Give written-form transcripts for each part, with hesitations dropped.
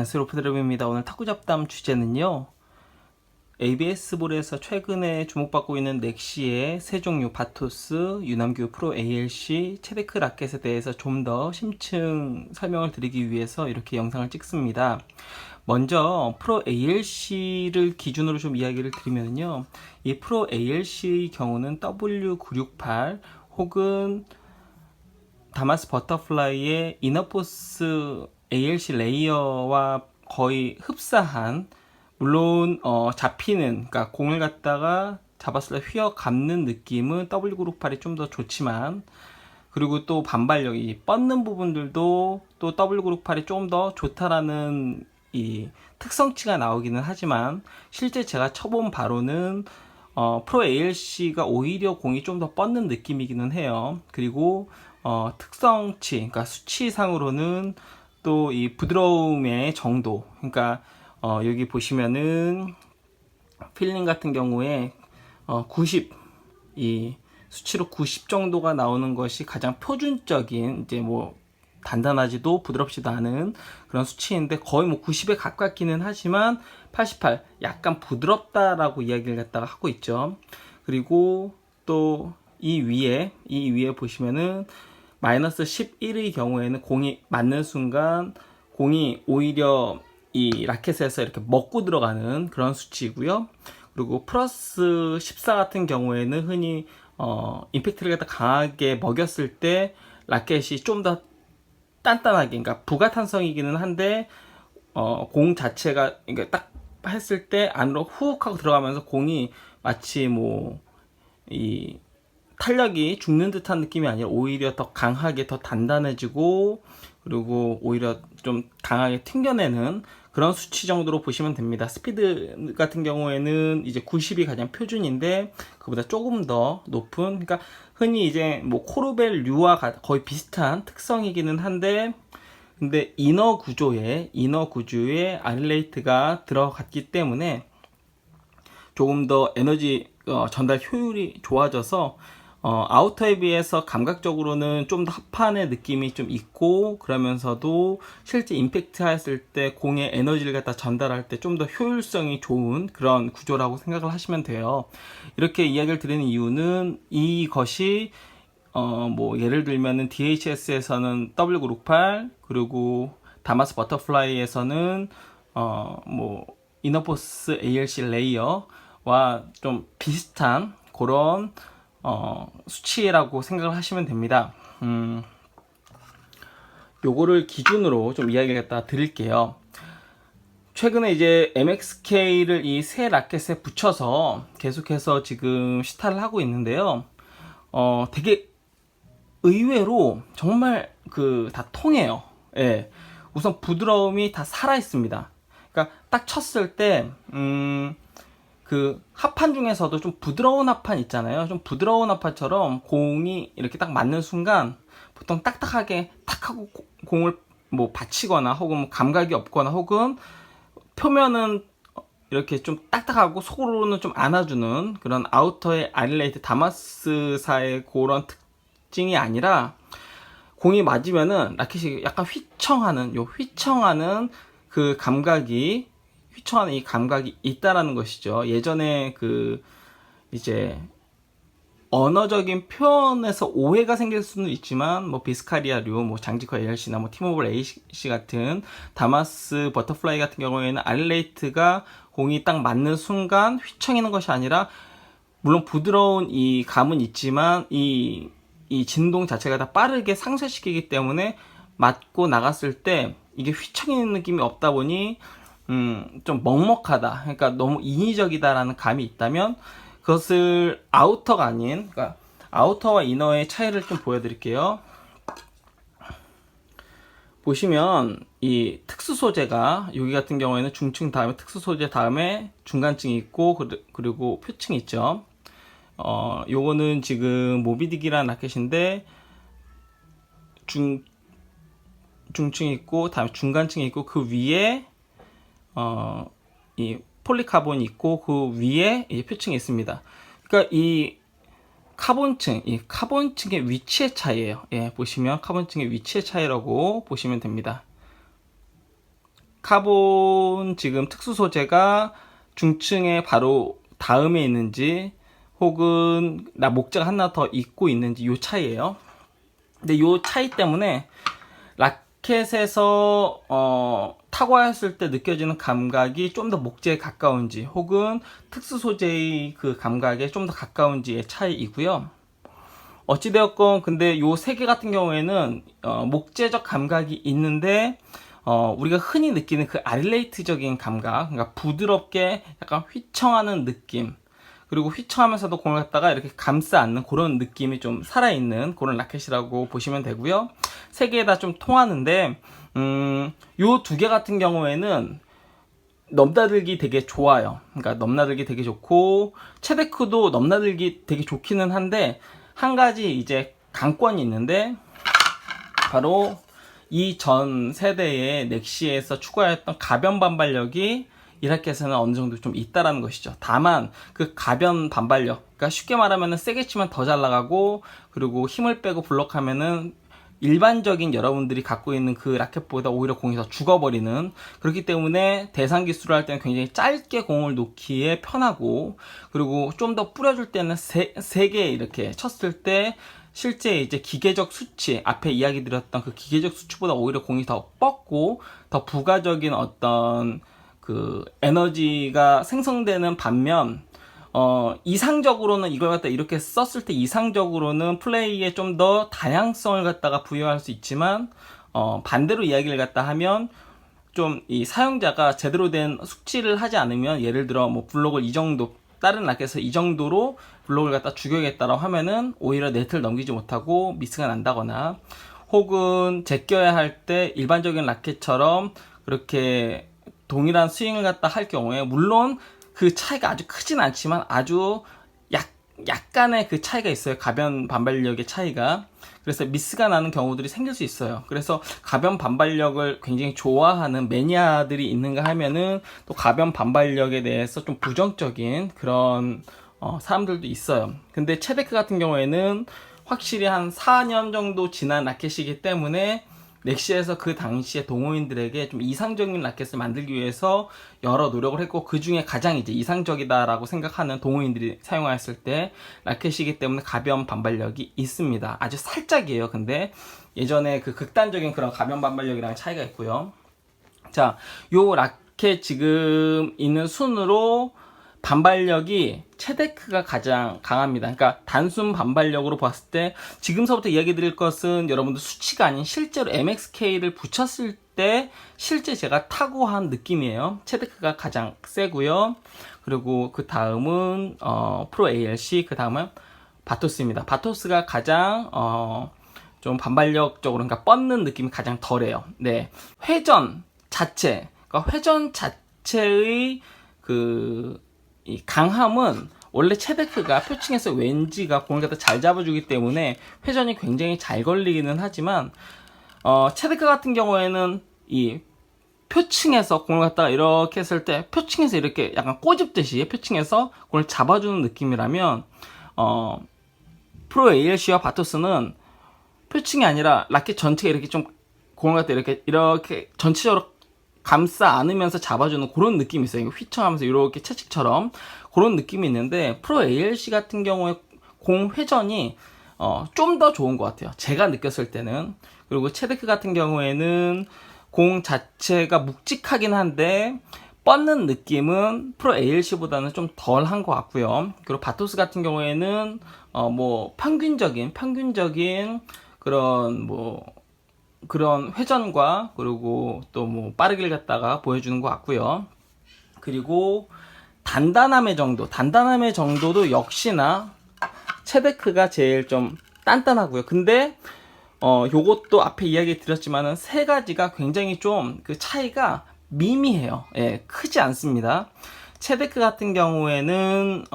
안녕하세요, 로프드랩입니다. 오늘 탁구 잡담 주제는요, ABS볼에서 최근에 주목받고 있는 넥시의 세 종류 바토스, 유남규 프로 ALC, 체데크 라켓에 대해서 좀 더 심층 설명을 드리기 위해서 이렇게 영상을 찍습니다. 먼저 프로 ALC를 기준으로 좀 이야기를 드리면요, 이 프로 ALC의 경우는 W968 혹은 다마스 버터플라이의 이너포스 ALC 레이어와 거의 흡사한, 물론 잡히는, 그러니까 공을 갖다가 잡았을 때 휘어 감는 느낌은 W968이 좀 더 좋지만, 그리고 또 반발력이 뻗는 부분들도 또 W968이 조금 더 좋다라는 이 특성치가 나오기는 하지만, 실제 제가 쳐본 바로는 프로 ALC가 오히려 공이 좀 더 뻗는 느낌이기는 해요. 그리고 특성치, 그러니까 수치상으로는 또 이 부드러움의 정도, 그러니까 여기 보시면은 필링 같은 경우에 90, 이 수치로 90 정도가 나오는 것이 가장 표준적인, 이제 뭐 단단하지도 부드럽지도 않은 그런 수치인데, 거의 뭐 90에 가깝기는 하지만 88, 약간 부드럽다라고 이야기를 갖다가 하고 있죠. 그리고 또 이 위에 보시면은 마이너스 11의 경우에는 공이 맞는 순간 공이 오히려 이 라켓에서 이렇게 먹고 들어가는 그런 수치이고요. 그리고 플러스 14 같은 경우에는 흔히 임팩트를 갖다 강하게 먹였을 때 라켓이 좀 더 단단하게, 그러니까 부가탄성이기는 한데 공 자체가, 그러니까 딱 했을 때 안으로 훅 하고 들어가면서 공이 마치 뭐 이 탄력이 죽는 듯한 느낌이 아니라 오히려 더 강하게, 더 단단해지고, 그리고 오히려 좀 강하게 튕겨내는 그런 수치 정도로 보시면 됩니다. 스피드 같은 경우에는 이제 90이 가장 표준인데, 그보다 조금 더 높은, 그러니까 흔히 이제 뭐 코르벨 류와 거의 비슷한 특성이기는 한데, 근데 이너 구조에 아릴레이트가 들어갔기 때문에 조금 더 에너지 전달 효율이 좋아져서 아우터에 비해서 감각적으로는 좀 더 합판의 느낌이 좀 있고, 그러면서도 실제 임팩트 했을 때 공의 에너지를 갖다 전달할 때 좀 더 효율성이 좋은 그런 구조라고 생각을 하시면 돼요. 이렇게 이야기를 드리는 이유는, 이것이 뭐 예를 들면은 DHS에서는 W968, 그리고 다마스 버터플라이에서는 뭐 이너포스 ALC 레이어와 좀 비슷한 그런 수치라고 생각을 하시면 됩니다. 요거를 기준으로 좀 이야기를 갖다 드릴게요. 최근에 이제 MXK를 이 새 라켓에 붙여서 계속해서 지금 시타를 하고 있는데요. 되게 의외로 정말 다 통해요. 예. 우선 부드러움이 다 살아 있습니다. 그러니까 딱 쳤을 때 합판 중에서도 좀 부드러운 합판 있잖아요. 좀 부드러운 합판처럼 공이 이렇게 딱 맞는 순간 보통 딱딱하게 탁 하고 공을 뭐 받치거나, 혹은 뭐 감각이 없거나, 혹은 표면은 이렇게 좀 딱딱하고 속으로는 좀 안아주는 그런 아우터의 아릴레이트 다마스사의 그런 특징이 아니라, 공이 맞으면은 라켓이 약간 휘청하는 그 감각이, 휘청하는 이 감각이 있다라는 것이죠. 예전에 이제 언어적인 표현에서 오해가 생길 수는 있지만, 뭐 비스카리아류, 뭐 장지커 ALC나 뭐 티모블 AC 같은 다마스 버터플라이 같은 경우에는 아릴레이트가 공이 딱 맞는 순간 휘청이는 것이 아니라, 물론 부드러운 이 감은 있지만 이 진동 자체가 다 빠르게 상쇄시키기 때문에 맞고 나갔을 때 이게 휘청이는 느낌이 없다 보니 좀 먹먹하다, 그러니까 너무 인위적이다라는 감이 있다면, 그것을 아우터가 아닌, 그러니까 아우터와 이너의 차이를 좀 보여드릴게요. 보시면 이 특수 소재가, 여기 같은 경우에는 중층 다음에 특수 소재 다음에 중간층이 있고, 그리고 표층이 있죠. 요거는 지금 모비딕이라는 라켓인데, 중층이 있고, 다음에 중간층이 있고, 그 위에 이 폴리카본이 있고, 그 위에 이 표층이 있습니다. 그러니까 이 카본층의 위치의 차이예요. 예, 보시면 카본층의 위치의 차이라고 보시면 됩니다. 카본 지금 특수 소재가 중층에 바로 다음에 있는지 혹은 나 목재가 하나 더 있고 있는지 요 차이예요. 근데 요 차이 때문에 라켓에서 타고 왔을 때 느껴지는 감각이 좀 더 목재에 가까운지 혹은 특수 소재의 그 감각에 좀 더 가까운지의 차이이고요. 어찌되었건 근데 요 세 개 같은 경우에는 목재적 감각이 있는데 우리가 흔히 느끼는 그 아릴레이트적인 감각, 그러니까 부드럽게 약간 휘청하는 느낌, 그리고 휘청하면서도 공을 갖다가 이렇게 감싸 안는 그런 느낌이 좀 살아있는 그런 라켓이라고 보시면 되고요. 세 개 다 좀 통하는데 요 두 개 같은 경우에는 넘나들기 되게 좋아요. 그러니까 넘나들기 되게 좋고 체데크도 넘나들기 되게 좋기는 한데 한 가지 이제 강권이 있는데 바로 이 전 세대의 넥시에서 추가했던 가변 반발력이 이 라켓에는 어느 정도 좀 있다라는 것이죠. 다만 그 가변 반발력, 그러니까 쉽게 말하면 세게 치면 더 잘 나가고 그리고 힘을 빼고 블록하면은 일반적인 여러분들이 갖고 있는 그 라켓보다 오히려 공이 더 죽어버리는, 그렇기 때문에 대상 기술을 할 때는 굉장히 짧게 공을 놓기에 편하고 그리고 좀 더 뿌려줄 때는 세게 이렇게 쳤을 때 실제 이제 기계적 수치, 앞에 이야기 드렸던 그 기계적 수치보다 오히려 공이 더 뻗고 더 부가적인 어떤 그 에너지가 생성되는 반면 이상적으로는 이걸 갖다 이렇게 썼을 때 이상적으로는 플레이에 좀 더 다양성을 갖다가 부여할 수 있지만 반대로 이야기를 갖다 하면 좀 이 사용자가 제대로 된 숙지를 하지 않으면, 예를 들어 뭐 블록을 이 정도, 다른 라켓에서 이 정도로 블록을 갖다 죽여야겠다라고 하면은 오히려 네트를 넘기지 못하고 미스가 난다거나, 혹은 제껴야 할 때 일반적인 라켓처럼 그렇게 동일한 스윙을 갖다 할 경우에, 물론 그 차이가 아주 크진 않지만 아주 약간의 그 차이가 있어요. 가변 반발력의 차이가. 그래서 미스가 나는 경우들이 생길 수 있어요. 그래서 가변 반발력을 굉장히 좋아하는 매니아들이 있는가 하면은 또 가변 반발력에 대해서 좀 부정적인 그런 사람들도 있어요. 근데 체데크 같은 경우에는 확실히 한 4년 정도 지난 라켓이기 때문에 넥시에서 그 당시에 동호인들에게 좀 이상적인 라켓을 만들기 위해서 여러 노력을 했고, 그 중에 가장 이제 이상적이다라고 생각하는 동호인들이 사용하였을 때 라켓이기 때문에 가변 반발력이 있습니다. 아주 살짝이에요. 근데 예전에 그 극단적인 그런 가변 반발력이랑 차이가 있고요. 자, 요 라켓 지금 있는 순으로 반발력이 체데크가 가장 강합니다. 그러니까 단순 반발력으로 봤을 때 지금서부터 이야기 드릴 것은 여러분들 수치가 아닌 실제로 MXK를 붙였을 때 실제 제가 타고 한 느낌이에요. 체데크가 가장 세고요. 그리고 그 다음은 프로 ALC, 그 다음은 바토스입니다. 바토스가 가장 좀 반발력적으로, 그러니까 뻗는 느낌이 가장 덜해요. 네, 회전 자체, 그러니까 회전 자체의 이 강함은 원래 체데크가 표층에서 왠지가 공을 갖다 잘 잡아주기 때문에 회전이 굉장히 잘 걸리기는 하지만 체데크 같은 경우에는 이 표층에서 공을 갖다가 이렇게 했을 때 표층에서 이렇게 약간 꼬집듯이 표층에서 공을 잡아주는 느낌이라면 프로 ALC와 바토스는 표층이 아니라 라켓 전체가 이렇게 좀 공을 갖다 이렇게 전체적으로 감싸 안으면서 잡아주는 그런 느낌이 있어요. 휘청하면서 이렇게 채찍처럼 그런 느낌이 있는데, 프로 ALC 같은 경우에 공 회전이 좀 더 좋은 것 같아요. 제가 느꼈을 때는. 그리고 체데크 같은 경우에는 공 자체가 묵직하긴 한데 뻗는 느낌은 프로 ALC보다는 좀 덜한 것 같고요. 그리고 바토스 같은 경우에는 뭐 평균적인 그런 회전과 그리고 또 뭐 빠르기를 갖다가 보여주는 것 같고요. 그리고 단단함의 정도도 역시나 체데크가 제일 좀 단단하고요. 근데 요것도 앞에 이야기 드렸지만은 세 가지가 굉장히 좀 그 차이가 미미해요. 예, 크지 않습니다. 체데크 같은 경우에는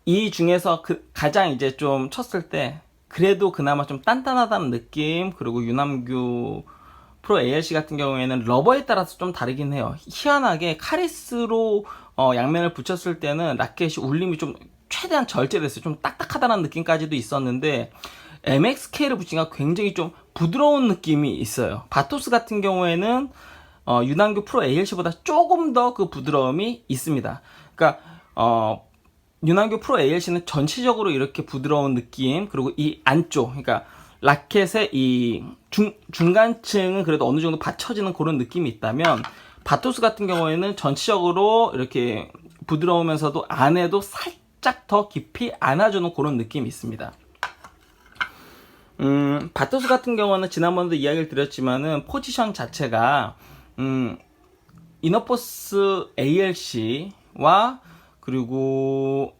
이 중에서 가장 이제 좀 쳤을 때 그래도 그나마 좀 단단하다는 느낌. 그리고 유남규 프로 ALC 같은 경우에는 러버에 따라서 좀 다르긴 해요. 희한하게 카리스로 양면을 붙였을 때는 라켓이 울림이 좀 최대한 절제됐어요. 좀 딱딱하다는 느낌까지도 있었는데 MXK를 붙이니까 굉장히 좀 부드러운 느낌이 있어요. 바토스 같은 경우에는 유난교 프로 ALC보다 조금 더 그 부드러움이 있습니다. 그러니까 유난교 프로 ALC는 전체적으로 이렇게 부드러운 느낌, 그리고 이 안쪽, 그러니까 라켓의 이 중간층은 그래도 어느 정도 받쳐지는 그런 느낌이 있다면, 바토스 같은 경우에는 전체적으로 이렇게 부드러우면서도 안에도 살짝 더 깊이 안아주는 그런 느낌이 있습니다. 바토스 같은 경우는 지난번에도 이야기를 드렸지만은 포지션 자체가 이너포스 ALC와 그리고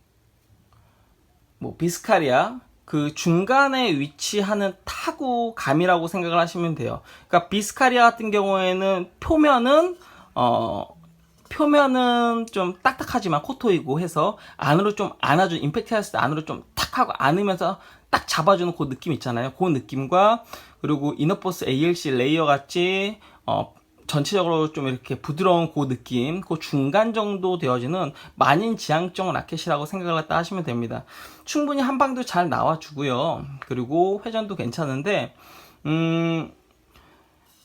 뭐 비스카리아 그 중간에 위치하는 타구감이라고 생각을 하시면 돼요. 그러니까 비스카리아 같은 경우에는 표면은 좀 딱딱하지만 코토이고 해서 안으로 좀 안아주는, 임팩트 했을 때 안으로 좀 탁 하고 안으면서 딱 잡아주는 그 느낌 있잖아요. 그 느낌과, 그리고 이너포스 ALC 레이어 같이 전체적으로 좀 이렇게 부드러운 그 느낌, 그 중간 정도 되어지는 만인 지향적 라켓이라고 생각을 했다 하시면 됩니다. 충분히 한 방도 잘 나와주고요. 그리고 회전도 괜찮은데,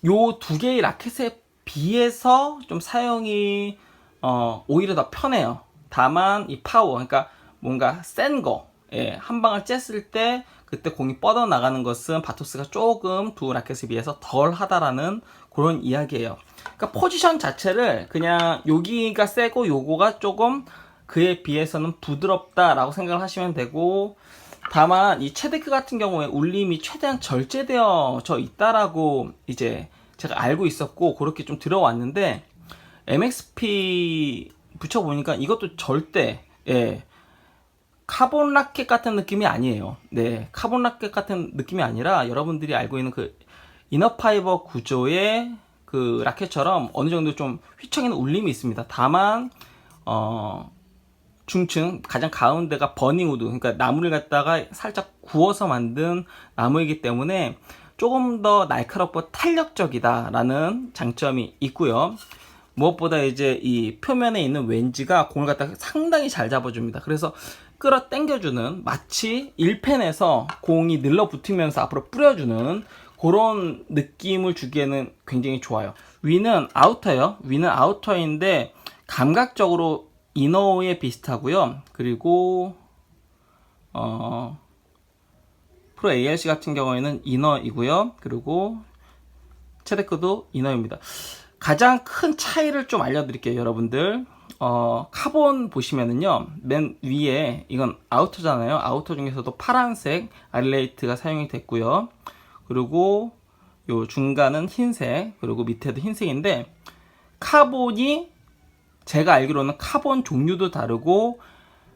요 두 개의 라켓에 비해서 좀 사용이 오히려 더 편해요. 다만 이 파워, 그러니까 뭔가 센 거, 예, 한 방을 쬐을 때 그때 공이 뻗어나가는 것은 바토스가 조금 두 라켓에 비해서 덜 하다라는 그런 이야기예요. 그러니까 포지션 자체를 그냥 여기가 세고 요거가 조금 그에 비해서는 부드럽다라고 생각을 하시면 되고, 다만 이 체데크 같은 경우에 울림이 최대한 절제되어져 있다라고 이제 제가 알고 있었고 그렇게 좀 들어왔는데, MXP 붙여보니까 이것도 절대, 예, 카본 라켓 같은 느낌이 아니에요. 네, 카본 라켓 같은 느낌이 아니라 여러분들이 알고 있는 그 이너파이버 구조의 그 라켓처럼 어느 정도 좀 휘청이는 울림이 있습니다. 다만 중층 가장 가운데가 버닝우드, 그러니까 나무를 갖다가 살짝 구워서 만든 나무이기 때문에 조금 더 날카롭고 탄력적이다라는 장점이 있고요. 무엇보다 이제 이 표면에 있는 왠지가 공을 갖다가 상당히 잘 잡아줍니다. 그래서 끌어 당겨주는, 마치 1펜에서 공이 늘러붙으면서 앞으로 뿌려주는 그런 느낌을 주기에는 굉장히 좋아요. 위는 아우터예요. 위는 아우터인데 감각적으로 이너에 비슷하고요. 그리고 프로 ALC 같은 경우에는 이너이고요. 그리고 체데크도 이너입니다. 가장 큰 차이를 좀 알려드릴게요, 여러분들. 카본 보시면은요, 맨 위에 이건 아우터잖아요. 아우터 중에서도 파란색 아릴레이트가 사용이 됐고요. 그리고 요 중간은 흰색, 그리고 밑에도 흰색인데, 카본이 제가 알기로는 카본 종류도 다르고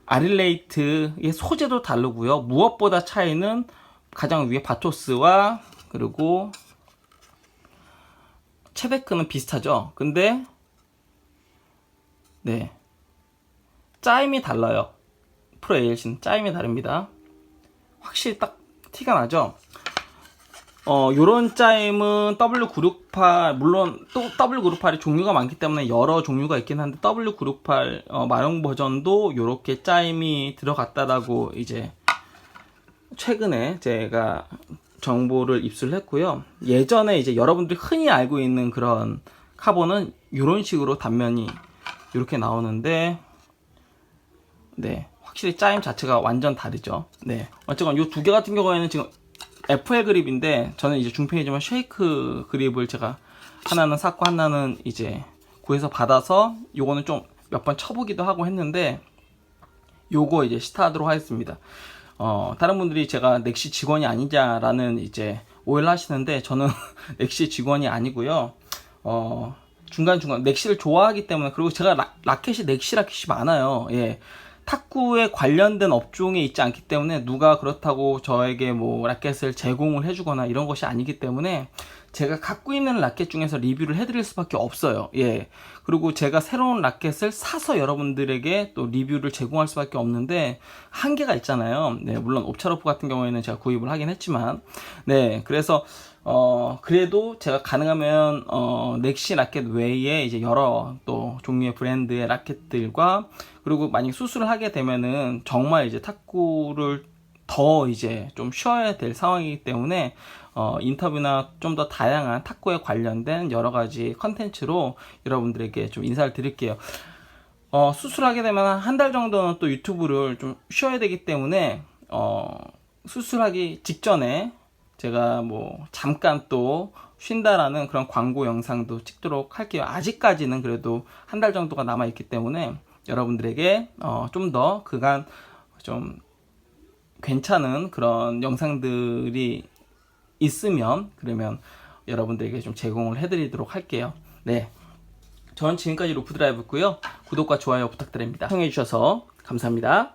아릴레이트의 소재도 다르고요. 무엇보다 차이는 가장 위에 바토스와 그리고 체데크는 비슷하죠. 근데 네, 짜임이 달라요. 프로 ALC는 짜임이 다릅니다. 확실히 딱 티가 나죠. 요런 짜임은 W968, 물론 또 W968이 종류가 많기 때문에 여러 종류가 있긴 한데, W968 마룡 버전도 요렇게 짜임이 들어갔다라고 이제 최근에 제가 정보를 입수를 했고요. 예전에 이제 여러분들이 흔히 알고 있는 그런 카본은 이런 식으로 단면이 이렇게 나오는데, 네, 확실히 짜임 자체가 완전 다르죠. 네, 어쨌건 이 두 개 같은 경우에는 지금 FL 그립인데, 저는 이제 중편이지만 쉐이크 그립을 제가 하나는 샀고 하나는 이제 구해서 받아서 요거는 좀 몇 번 쳐보기도 하고 했는데, 요거 이제 시타하도록 하겠습니다. 다른 분들이 제가 넥시 직원이 아니냐라는 이제 오해를 하시는데, 저는 넥시 직원이 아니고요. 중간중간 넥시를 좋아하기 때문에, 그리고 제가 라켓이 넥시 라켓이 많아요. 예. 탁구에 관련된 업종에 있지 않기 때문에 누가 그렇다고 저에게 뭐 라켓을 제공을 해주거나 이런 것이 아니기 때문에 제가 갖고 있는 라켓 중에서 리뷰를 해드릴 수밖에 없어요. 예. 그리고 제가 새로운 라켓을 사서 여러분들에게 또 리뷰를 제공할 수밖에 없는데 한계가 있잖아요. 네, 물론 옵차로프 같은 경우에는 제가 구입을 하긴 했지만, 네, 그래서 그래도 제가 가능하면 넥시 라켓 외에 이제 여러 또 종류의 브랜드의 라켓들과, 그리고 만약 수술을 하게 되면은 정말 이제 탁구를 더 이제 좀 쉬어야 될 상황이기 때문에 인터뷰나 좀 더 다양한 탁구에 관련된 여러 가지 컨텐츠로 여러분들에게 좀 인사를 드릴게요. 수술하게 되면 한 달 정도는 또 유튜브를 좀 쉬어야 되기 때문에 수술하기 직전에 제가 뭐 잠깐 또 쉰다라는 그런 광고 영상도 찍도록 할게요. 아직까지는 그래도 한 달 정도가 남아 있기 때문에 여러분들에게 좀 더 그간 좀 괜찮은 그런 영상들이 있으면 그러면 여러분들에게 좀 제공을 해드리도록 할게요. 네, 저는 지금까지 로프드라이브였고요. 구독과 좋아요 부탁드립니다. 시청해주셔서 감사합니다.